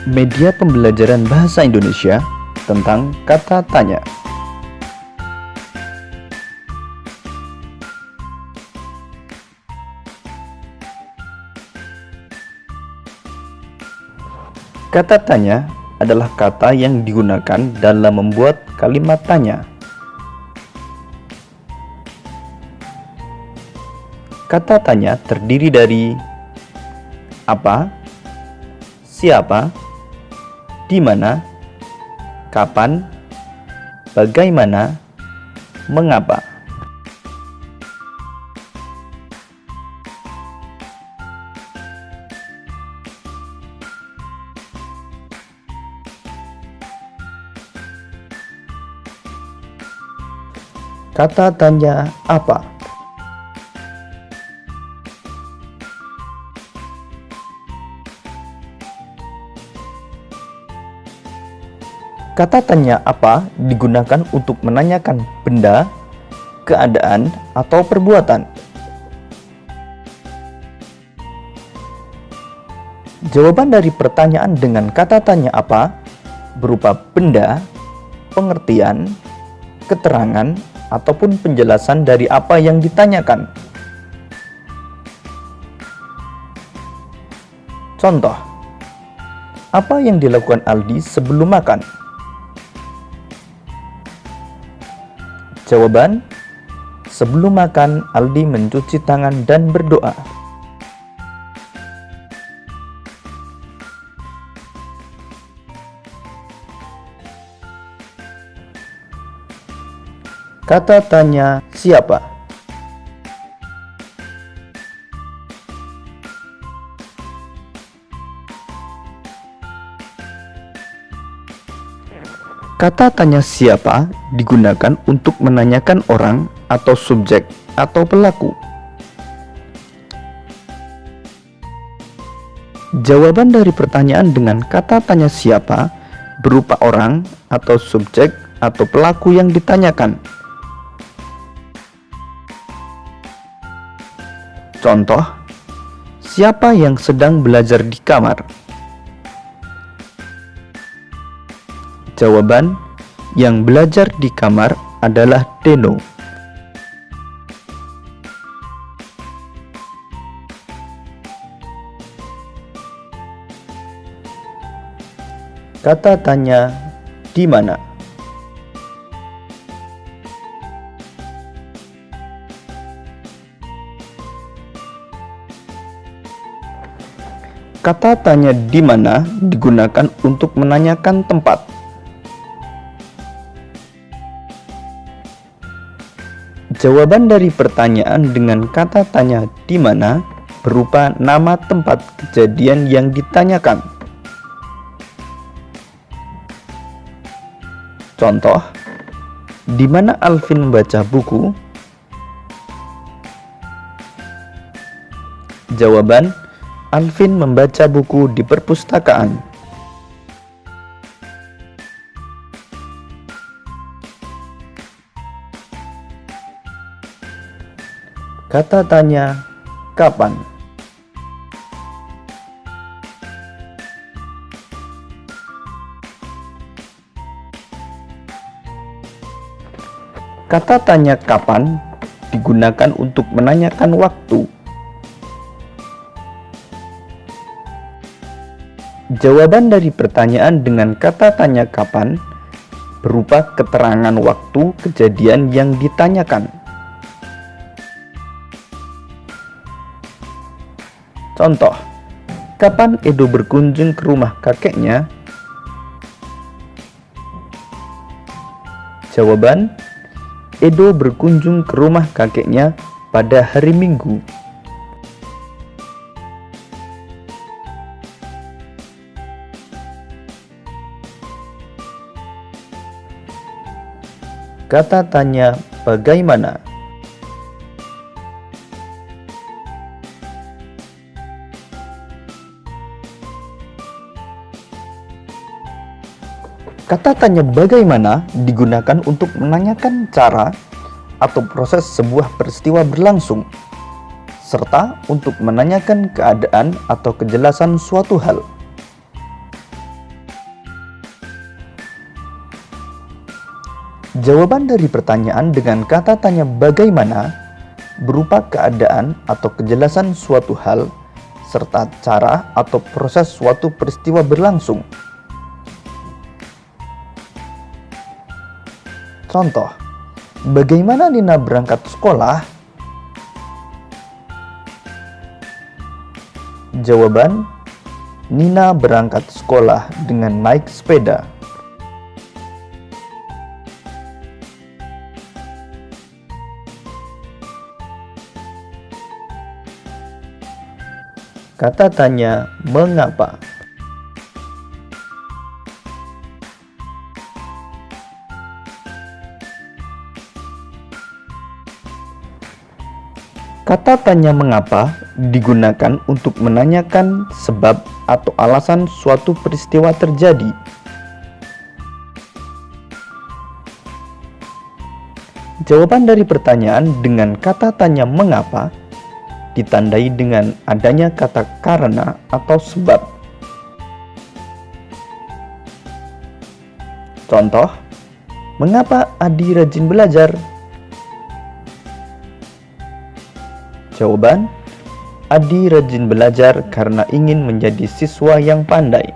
media pembelajaran bahasa Indonesia tentang kata tanya. Kata tanya adalah kata yang digunakan dalam membuat kalimat tanya. Kata tanya terdiri dari apa, siapa, di mana, kapan, bagaimana, mengapa. Kata tanya apa? Kata tanya apa digunakan untuk menanyakan benda, keadaan, atau perbuatan. Jawaban dari pertanyaan dengan kata tanya apa berupa benda, pengertian, keterangan, ataupun penjelasan dari apa yang ditanyakan. Contoh, apa yang dilakukan Aldi sebelum makan? Jawaban, sebelum makan Aldi mencuci tangan dan berdoa. Kata tanya siapa? Kata tanya siapa digunakan untuk menanyakan orang atau subjek atau pelaku. Jawaban dari pertanyaan dengan kata tanya siapa berupa orang atau subjek atau pelaku yang ditanyakan. Contoh, siapa yang sedang belajar di kamar? Jawaban, yang belajar di kamar adalah Deno. Kata tanya di mana? Kata tanya di mana digunakan untuk menanyakan tempat. Jawaban dari pertanyaan dengan kata tanya di mana berupa nama tempat kejadian yang ditanyakan. Contoh, di mana Alvin membaca buku? Jawaban, Alvin membaca buku di perpustakaan. Kata tanya kapan? Kata tanya kapan digunakan untuk menanyakan waktu. Jawaban dari pertanyaan dengan kata tanya kapan berupa keterangan waktu kejadian yang ditanyakan. Contoh, kapan Edo berkunjung ke rumah kakeknya? Jawaban, Edo berkunjung ke rumah kakeknya pada hari Minggu. Kata tanya bagaimana? Kata tanya bagaimana digunakan untuk menanyakan cara atau proses sebuah peristiwa berlangsung, serta untuk menanyakan keadaan atau kejelasan suatu hal. Jawaban dari pertanyaan dengan kata tanya bagaimana berupa keadaan atau kejelasan suatu hal serta cara atau proses suatu peristiwa berlangsung. Contoh, bagaimana Nina berangkat sekolah? Jawaban, Nina berangkat sekolah dengan naik sepeda. Kata tanya mengapa. Kata tanya mengapa digunakan untuk menanyakan sebab atau alasan suatu peristiwa terjadi. Jawaban dari pertanyaan dengan kata tanya mengapa ditandai dengan adanya kata karena atau sebab. Contoh, mengapa Adi rajin belajar? Jawaban, Adi rajin belajar karena ingin menjadi siswa yang pandai.